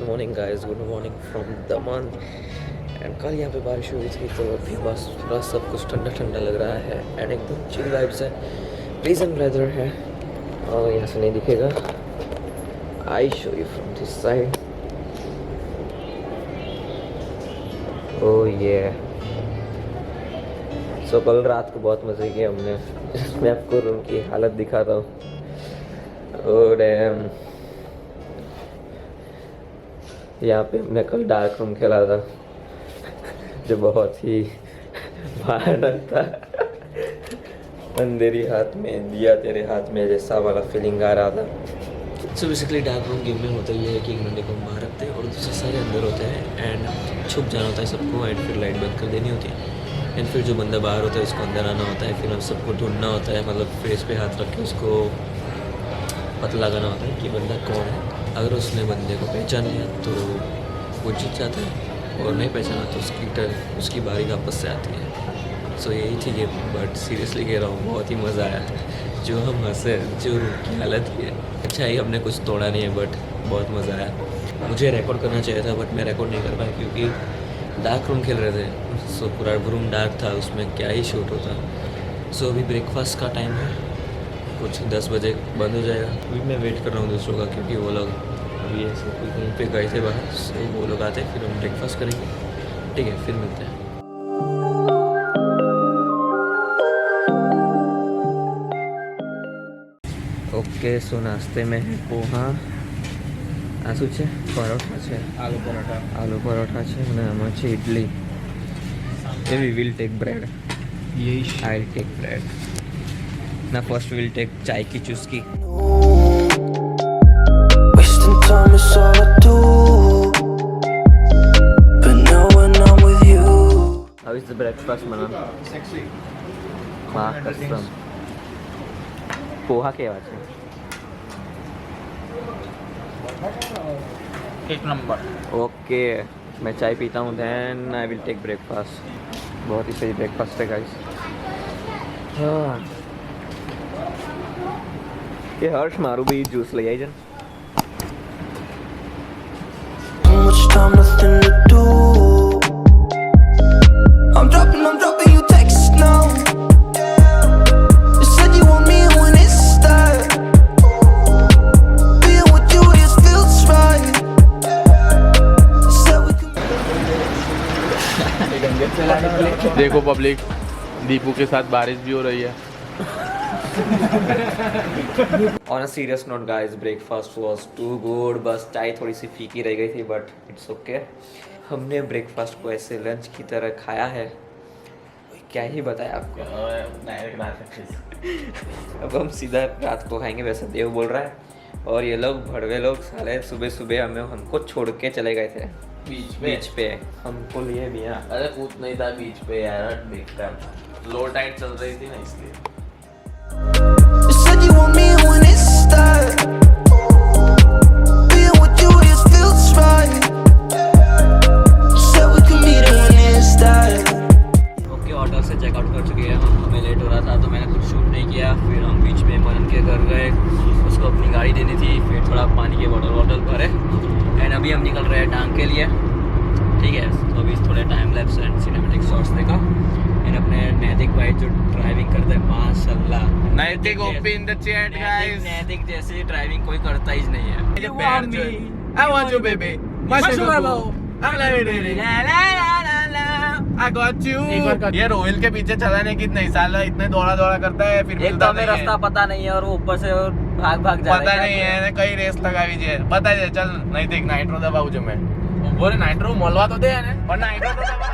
Morning guys, good morning from Daman. And कल यहाँ पे बारिश हुई थी तो अभी बस थोड़ा सब कुछ ठंडा ठंडा लग रहा है एंड एकदम चिल वाइब्स है, प्लीजेंट वेदर है। और यहाँ से नहीं दिखेगा, I show you from this side. Oh ये सो कल रात को बहुत मज़े किए हमने। मैं आपको रूम की हालत दिखाता हूँ। और यहाँ पे हमने कल डार्क रूम खेला था जो बहुत ही भयानक था। अंधेरी हाथ में दिया तेरे हाथ में जैसा वाला फीलिंग आ रहा था। So basically dark room game में होता ही है कि एक बंदे को बाहर रखते हैं और दूसरे सारे अंदर होते हैं एंड छुप जाना होता है सबको एंड फिर लाइट बंद कर देनी होती है एंड फिर जो बंदा बाहर होता है उसको अंदर आना होता है। फिर हम सबको ढूंढना होता है, मतलब फेस पे हाथ रख के उसको पता लगाना होता है कि बंदा कौन है। अगर उसने बंदे को पहचान लिया तो वो जीत जाता है और नहीं पहचाना तो उसकी बारी वापस से आती है। सो यही थी गेम, बट सीरियसली कह रहा हूँ बहुत ही मज़ा आया था। जो हम हंसे, जो रूम की हालत की है, अच्छा ही हमने कुछ तोड़ा नहीं है बट बहुत मज़ा आया। मुझे रिकॉर्ड करना चाहिए था बट मैं रिकॉर्ड नहीं कर पाया क्योंकि डार्क रूम खेल रहे थे। सो पूरा रूम डार्क था, उसमें क्या ही शूट होता। सो अभी ब्रेकफास्ट का टाइम है, कुछ 10 बजे बंद हो जाएगा। अभी मैं वेट कर रहा हूँ दूसरों का क्योंकि वो लोग अभी ऐसे कोई कहीं पे गए थे बाहर। सो वो लोग आते हैं फिर हम ब्रेकफास्ट करेंगे। ठीक है, फिर मिलते हैं। ओके, सो नाश्ते में है पोहा, આ શું છે? પરોઠા છે, આલુ પરોઠા છે અને આમાં છે idli. We will take bread. I will take bread. ना फर्स्ट विल टेक चाय की चुस्की. Wasting time is all I do. But now when I'm with you. How is the breakfast, man? Sexy. हाँ, कसम. पोहा કેવા છે? एक नंबर. ओके, मैं चाय पीता हूँ then I will take breakfast. बहुत ही सही ब्रेकफास्ट है गाइस. हाँ, ये हर्ष मारू भी जूस ले आई जन. I'm dropping you text now. You said you want me when it starts. Being with you just feels right. देखो पब्लिक, दीपू के साथ बारिश भी हो रही है. On a serious note guys, breakfast was too good. बस चाय थोड़ी सी फीकी रह गई थी बट इट्स ओके. हमने ब्रेकफास्ट को ऐसे लंच की तरह खाया है, क्या ही बताया आपको. अब हम सीधा रात को खाएंगे वैसा देव बोल रहा है. और ये लोग भड़वे लोग साले सुबह सुबह हमको छोड़ के चले गए थे बीच पे. हमको लिए भी यहाँ. अरे कूद नहीं था बीच पे यार, देखता लो टाइट चल रही थी ना इसलिए. ओके, ऑटो से चेकआउट कर चुके हैं हम. हमें लेट हो रहा था तो मैंने कुछ शूट नहीं किया. फिर हम बीच में मनन के घर गए, उसको अपनी गाड़ी देनी थी. फिर थोड़ा पानी के बॉटल भरे एंड अभी हम निकल रहे हैं डांग के लिए. ठीक है, तो अभी थोड़े time lapse and cinematic shots देखा एंड अपने नैतिक भाई जो ड्राइविंग करते हैं माशाल्लाह. नैतिक OP in the chat guys. नैतिक जैसी ड्राइविंग कोई करता ही नहीं है. I want you baby. I got you. ये रोहिल के पीछे चलाने की नहीं साला, इतने दौड़ा करता है फिर एक तो हमें रास्ता पता नहीं है और वो ऊपर से भाग जा रहा है. पता नहीं है, कई रेस लगावी जे पता है. चल नैतिक नाइट्रो दबाऊ जो मैं बोले नाइट्रो मोलवा तो दे ने और नाइट्रो तो दबा.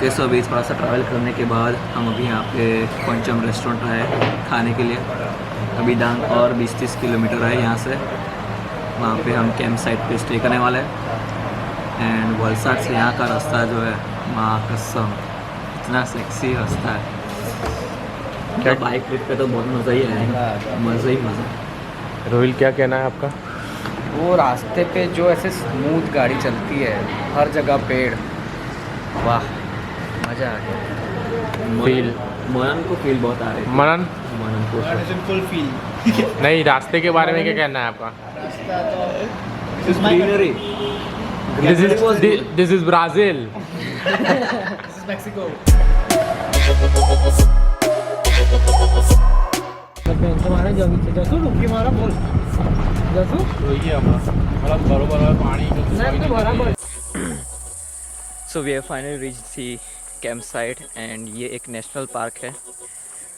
ओके, सो अभी थोड़ा सा ट्रैवल करने के बाद हम अभी यहाँ पे पंचम रेस्टोरेंट आए खाने के लिए। अभी डांग और 20-30 किलोमीटर है यहाँ से, वहाँ पे हम कैंप साइट पे स्टे करने वाले हैं। एंड वलसाड से यहाँ का रास्ता जो है, माँ कसम इतना सेक्सी रास्ता है। क्या बाइक ट्रिप पे तो बहुत मज़ा ही आएगा, मज़ा ही मज़ा। रोहिल क्या कहना है आपका? वो रास्ते पे जो ऐसे स्मूथ गाड़ी चलती है, हर जगह पेड़, वाह मज़ा आ गया। फील मनन को फील बहुत आ रही है। मनन मनन को फुल फील। नहीं, रास्ते के बारे में क्या कहना है आपका? Greenery, this is Brazil. Mexico. जसू रुकी मारा बोल जसू बरोबर पाणी बराबर। So we have finally reach the camp site and ये एक नेशनल पार्क है।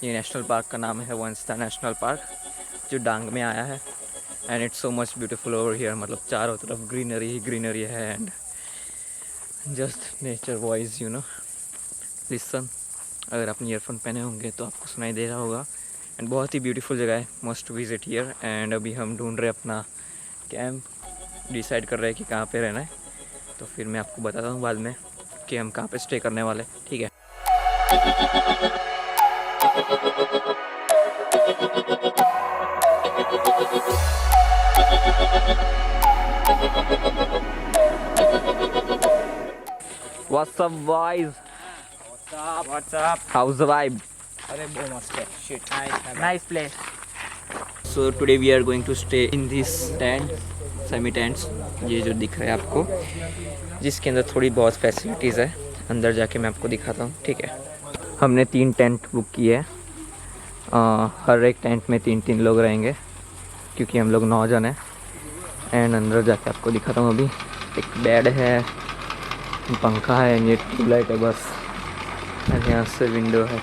ये नेशनल पार्क का नाम है वंस्ता नेशनल पार्क, जो डांग में आया है। And it's so much beautiful over here, मतलब चारों तरफ ग्रीनरी ही ग्रीनरी है and just nature voice, you know, listen. अगर आपने ईयरफोन पहने होंगे तो आपको सुनाई दे रहा होगा। एंड बहुत ही ब्यूटीफुल जगह है, मस्ट विजिट हियर। एंड अभी हम ढूंढ रहे अपना कैंप, डिसाइड कर रहे हैं कि कहाँ पे रहना है। तो फिर मैं आपको बताता हूँ बाद में कि हम कहाँ पे स्टे करने वाले, ठीक है। What's up, boys? What's up? How's the vibe? अरे बहुत मस्त है। Shit. Nice place. So today we are going to stay in this tent, semi tents, ये जो दिख रहा है आपको, जिसके अंदर थोड़ी बहुत फैसिलिटीज़ है। अंदर जाके मैं आपको दिखाता हूँ, ठीक है। हमने 3 टेंट बुक किए हैं। हर एक टेंट में 3-3 लोग रहेंगे, क्योंकि हम लोग 9 जन हैं। एंड अंदर जाके आपको दिखाता हूँ। अभी एक बेड है, पंखा है, ये ट्यूबलाइट है बस, और यहाँ से विंडो है।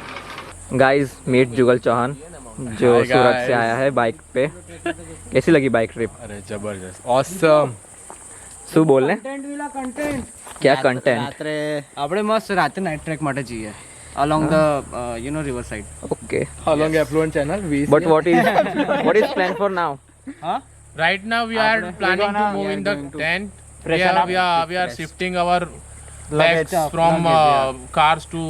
गाइस मीट जुगल चौहान, जो Hi सूरत से guys. आया है बाइक पे। कैसी लगी बाइक ट्रिप? अरे जबरदस्त, ऑसम। શું બોલને? कंटेंट क्या कंटेंट? રાત્રે આપણે મસ્ત રાતે નાઇટ ટ્રેક માટે જઈએ along the river side. Okay, Along affluent channel, we but what is plan for now? Huh? right now we are planning to move in the tent. We are shifting our bags up, from luggage, cars to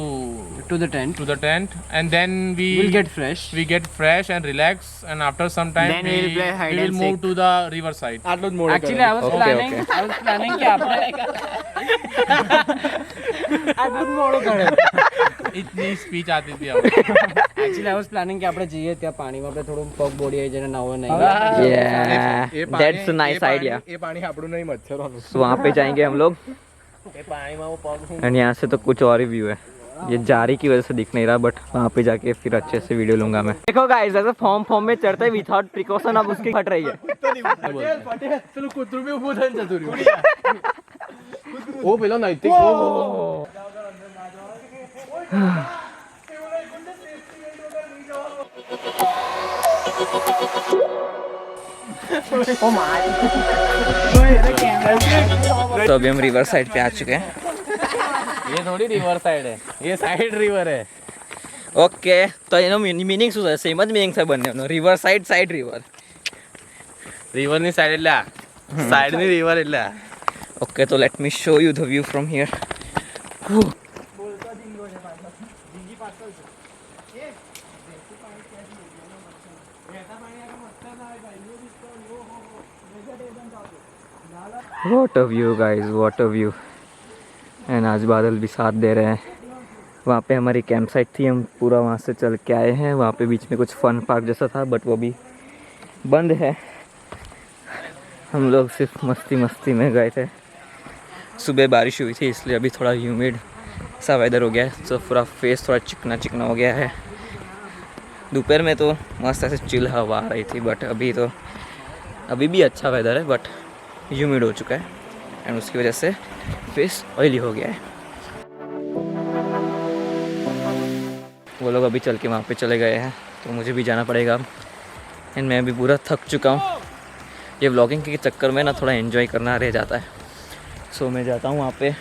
To the tent. the tent, and then We'll get fresh. we get fresh and relax, and after some time Then we'll play hide we will and move seek. to the river side. Actually, I was Okay, planning. okay. I was planning कि આપણે મોડો કરે. इतनी speech आती थी अब। Actually, I was planning कि આપણે જઈએ ત્યાં પાણીમાં આપણે થોડું પગ બોડી આવી જાય ને નાવો નહીં. Yeah, that's a nice idea. ये पानी આપણું નહીં, મચ્છરોનું। So वहाँ पे जाएंगे हम लोग। એ પાણીમાં હું પગ एंड यहाँ से तो कुछ और ही व्यू है, ये जारी की वजह से दिख नहीं रहा, बट वहाँ पे जाके फिर अच्छे से वीडियो लूंगा मैं। देखो गाइस, ऐसे फॉर्म में चढ़ते विदाउट प्रिकॉशन अब उसकी फट रही है। પેલું કૂતરું બી ઊભું થઈને જતું રહ્યું। ઓ પેલો નૈતિક, ઓહો। तो अभी हम रिवर साइड पे आ चुके हैं। ये थोड़ी रिवर साइड है, ये साइड रिवर है। ઓકે, તો એનો મિનિંગ શું છે? સેમ જ મિનિંગ છે બંનેનો, રિવર સાઈડ રિવર। रिवर ની સાઈડ એટલે આ, સાઈડ ની river એટલે આ। ઓકે, તો let me show you the view from here. What a view guys, what a view। And आज बादल भी साथ दे रहे हैं। वहाँ पे हमारी कैंप साइट थी, हम पूरा वहाँ से चल के आए हैं। वहाँ पे बीच में कुछ फन पार्क जैसा था, बट वो भी बंद है। हम लोग सिर्फ मस्ती में गए थे। सुबह बारिश हुई थी, इसलिए अभी थोड़ा ह्यूमिड सा वेदर हो गया है, तो पूरा फेस थोड़ा चिकना हो गया है। दोपहर में तो मस्त ऐसे चिल हवा आ रही थी, बट अभी भी अच्छा वेदर है, बट ह्यूमिड हो चुका है एंड उसकी वजह से फेस ऑयली हो गया है। वो लोग अभी चल के वहाँ पे चले गए हैं, तो मुझे भी जाना पड़ेगा अब। एंड मैं भी पूरा थक चुका हूँ। ये व्लॉगिंग के चक्कर में ना थोड़ा एंजॉय करना रह जाता है। सो मैं जाता हूँ वहाँ पे।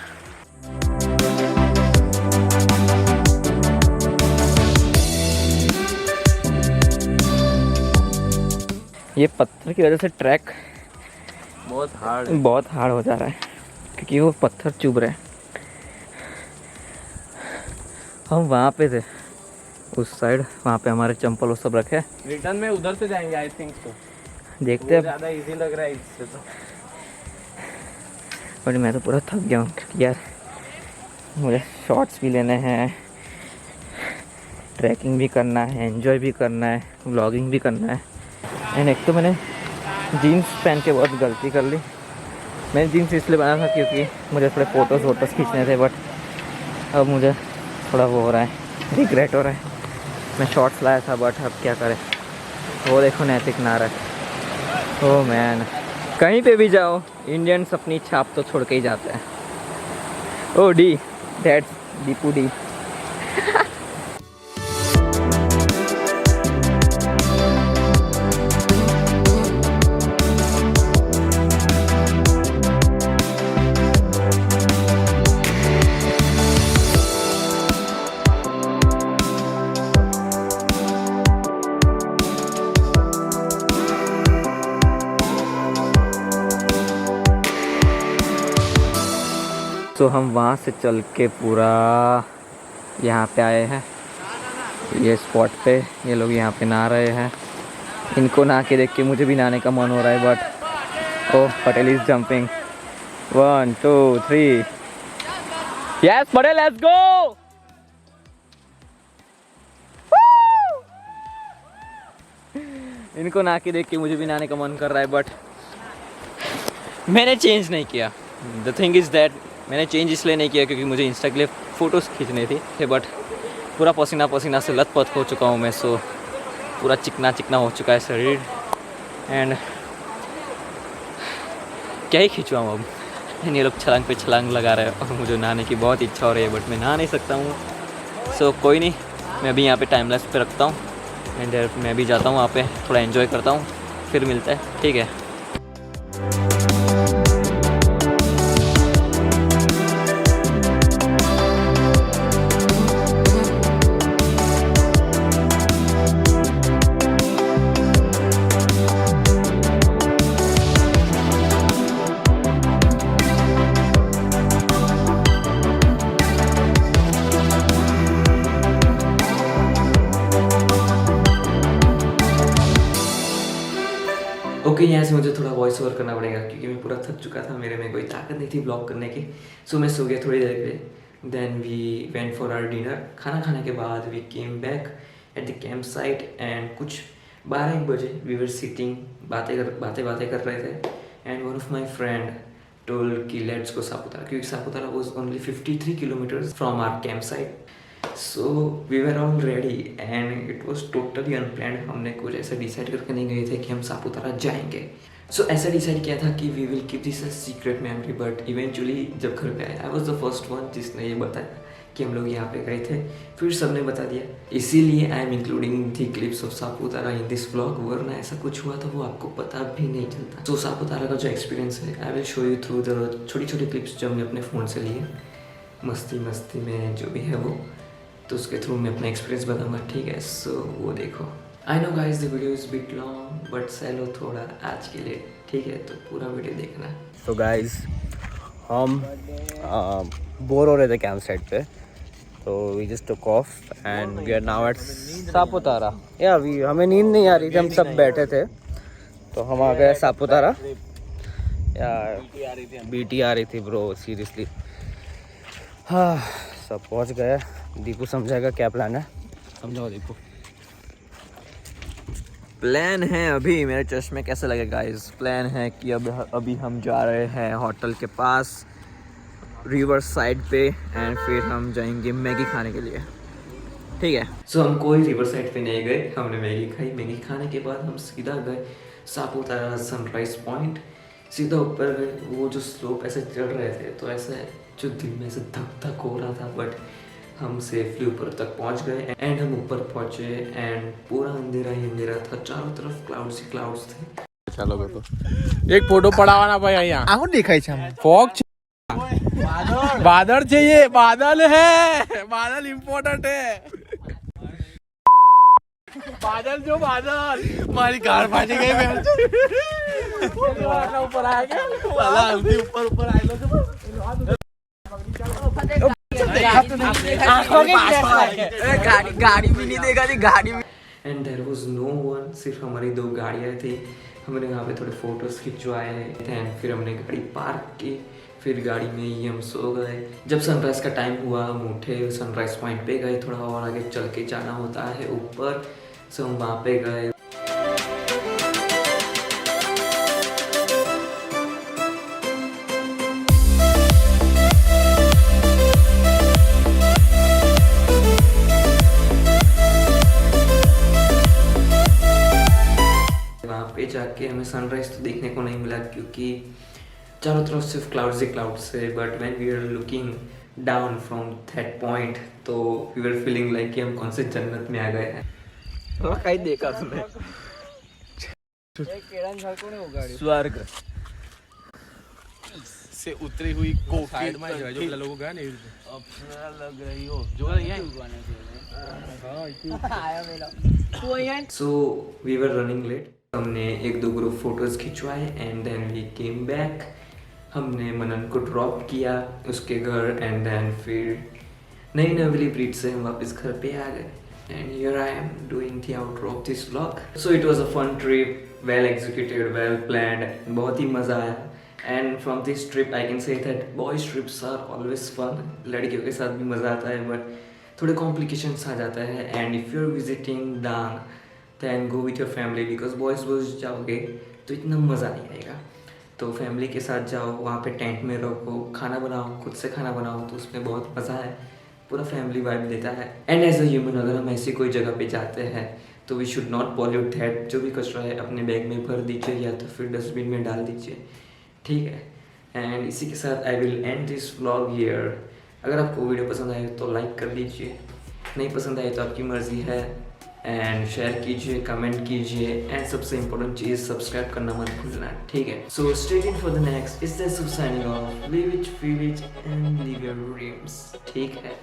ये पत्थर की वजह से ट्रैक बहुत हार्ड बहुत हार्ड हो जा रहा है क्योंकि वो पत्थर चुभ रहे हैं। हम वहाँ पे थे उस साइड, वहाँ पे हमारे चंपल वो सब रखे। रिटर्न में उधर से जाएंगे आई थिंक तो। देखते हैं। ज़्यादा इजी लग रहा है इससे तो। बट मैं तो पूरा थक गया हूँ क्योंकि यार मुझे शॉट्स भी लेने हैं, ट्रैकिंग भी करना है, एंजॉय भी करना है, व्लॉगिंग भी करना है। एंड एक तो मैंने जीन्स पहन के बहुत गलती कर ली। मैंने जीन्स इसलिए पहना था क्योंकि मुझे थोड़े फ़ोटोज़ खींचने थे, बट अब मुझे थोड़ा वो हो रहा है, रिग्रेट हो रहा है। मैं शॉर्ट्स लाया था बट अब क्या करें। वो देखो नैतिक नारा है। ओह मैन, कहीं पे भी जाओ इंडियंस अपनी छाप तो छोड़ के ही जाते हैं। Oh D, that's Deepu D. तो हम वहाँ से चल के पूरा यहाँ पे आए हैं, ये स्पॉट पे। ये लोग यहाँ पे नहा रहे हैं। इनको नहा के देख के मुझे भी नहाने का मन हो रहा है, but oh Patel is jumping. 1 2 3 yes Patel, let's go. इनको नहा के देख के मुझे भी नहाने का मन कर रहा है, बट मैंने चेंज नहीं किया। द थिंग इज़ दैट मैंने चेंज इसलिए नहीं किया क्योंकि मुझे इंस्टा के लिए फ़ोटोज़ खींचनी थी, बट पूरा पसीना पसीना से लथपथ हो चुका हूँ मैं। सो पूरा चिकना चिकना हो चुका है शरीर। एंड क्या ही खींचवाऊँ अब। ये लोग छलांग पे छलांग लगा रहे हैं और मुझे नहाने की बहुत इच्छा हो रही है, बट मैं नहा नहीं सकता हूँ। सो कोई नहीं, मैं अभी यहाँ पे टाइम लैप्स पे रखता हूँ एंड मैं भी जाता हूँ वहाँ पे, थोड़ा एंजॉय करता हूँ, फिर मिलता है, ठीक है। ओके, यहाँ से मुझे थोड़ा वॉइस ओवर करना पड़ेगा क्योंकि मैं पूरा थक चुका था, मेरे में कोई ताकत नहीं थी ब्लॉग करने की। सो मैं सो गया थोड़ी देर के लिए। Then we went for our dinner. खाना खाने के बाद we came back at the camp site and कुछ 12-1 बजे वी वर सिटिंग, बातें कर रहे थे। And one of my friend told कि लेट्स गो सापुतारा, क्योंकि Saputara was only 53 kilometres from our camp site. So we were all ready and it was totally unplanned. हमने कुछ ऐसा डिसाइड करके नहीं गए थे कि हम सापुतारा जाएंगे। सो ऐसा डिसाइड किया था कि we will keep this a secret memory, but eventually जब घर पे आए I was the first one जिसने ये बताया कि हम लोग यहाँ पे गए थे। फिर सबने बता दिया, इसीलिए I am including the clips of Saputara in this vlog, वरना ऐसा कुछ हुआ तो वो आपको पता भी नहीं चलता। तो सापुतारा का जो एक्सपीरियंस है I will show you through the छोटी छोटी क्लिप्स जो हमने अपने फ़ोन से लिए, मस्ती में जो भी है वो, तो उसके थ्रू मैं अपना एक्सपीरियंस बताऊंगा, ठीक है। सो वो देखो। I know guys the video is bit long but सैलो थोड़ा आज के लिए, ठीक है, तो पूरा वीडियो देखना। तो गाइज हम बोर हो रहे थे कैंप साइट पे, तो we just took off and we are now at Saputara. या अभी हमें नींद नहीं आ रही थी, हम सब बैठे थे तो हम आ गए सापुतारा। या बीटी आ रही थी ब्रो, सीरियसली। हाँ, सब पहुंच गए। दीपू समझाएगा क्या प्लान है, समझाओ दीपू। प्लान है अभी, मेरे चश्मे कैसे लगे गाइस, प्लान है कि अभी हम जा रहे हैं होटल के पास रिवर साइड पे एंड फिर हम जाएंगे मैगी खाने के लिए, ठीक है। सो हम कोई रिवर साइड पे नहीं गए, हमने मैगी खाई। मैगी खाने के बाद हम सीधा गए सापुतारा सनराइज पॉइंट। सीधा ऊपर गए, वो जो स्लोप ऐसे चढ़ रहे थे तो ऐसे जो दिल में से धक धक हो रहा था, बट हम सेफली ऊपर तक पहुंच गए एंड हम ऊपर पहुंचे एंड पूरा अंधेरा ही अंधेरा था, चारों तरफ क्लाउड्स ही क्लाउड्स थे। चलो तो एक फोटो पड़ावाना भाई यहाँ આવું દેખાય છે આમાં फॉग बादल चाहिए, बादल है, बादल इम्पोर्टेंट है। बादल जो बादल हमारी कार फाटी गई ऊपर आ गया ऊपर ऊपर आए लोग गाड़ी भी नहीं देखा थी गाड़ी भी and there was no one, सिर्फ हमारी 2 गाड़ियाँ थी। हमने वहाँ पे थोड़े फोटोज खिंचवाए एंड फिर हमने गाड़ी पार्क की, फिर गाड़ी में ही हम सो गए। जब सनराइज का टाइम हुआ हम उठे, सनराइज पॉइंट पे गए, थोड़ा और आगे चल के जाना होता है ऊपर, सो हम वहाँ पे गए। पे जाके हमें सनराइज तो देखने को नहीं मिला क्योंकि चारों तरफ सिर्फ क्लाउड्स ही क्लाउड्स है, but when we are looking down from that point तो वी आर फीलिंग लाइक कि हम कौन से जन्नत में आ गए हैं। कहीं देखा तुमने स्वर्ग से उतरी हुई कोकिल में जो लोगों गया नहीं अपना लग रही हो जो यही so we were running late. हमने 1-2 ग्रुप फोटोज खिंचवाए and then we came back. हमने मनन को ड्रॉप किया उसके घर एंड देन फिर नई नवेली ब्रिज से हम वापस घर पे आ गए and here I am doing the outro of this vlog. So it was a fun trip, well executed, well planned, बहुत ही मज़ा आया। And from this trip I can say that boys trips are always fun. लड़कियों के साथ भी मज़ा आता है बट थोड़े कॉम्प्लिकेशंस आ जाता है। And if you are visiting Dang then go with your family because boys जाओगे तो इतना मज़ा नहीं आएगा। तो फैमिली के साथ जाओ, वहाँ पे टेंट में रहो, खाना बनाओ, खुद से खाना बनाओ, तो उसमें बहुत मज़ा है, पूरा फैमिली वाइब देता है। एंड एज अ ह्यूमन अगर हम ऐसी कोई जगह पे जाते हैं तो we should not pollute that. जो भी कचरा है अपने बैग में भर दीजिए या तो फिर डस्टबिन में डाल दीजिए, ठीक है। एंड इसी के साथ I will and this vlog here. अगर आपको वीडियो पसंद आए तो लाइक कर दीजिए, नहीं पसंद आए तो आपकी मर्ज़ी है। एंड शेयर कीजिए, कमेंट कीजिए एंड सबसे इम्पोर्टेंट चीज़ सब्सक्राइब करना मत भूलना, ठीक है। So stay tuned for the next. Is this signing off. Live it, feel it and live your dreams, ठीक है।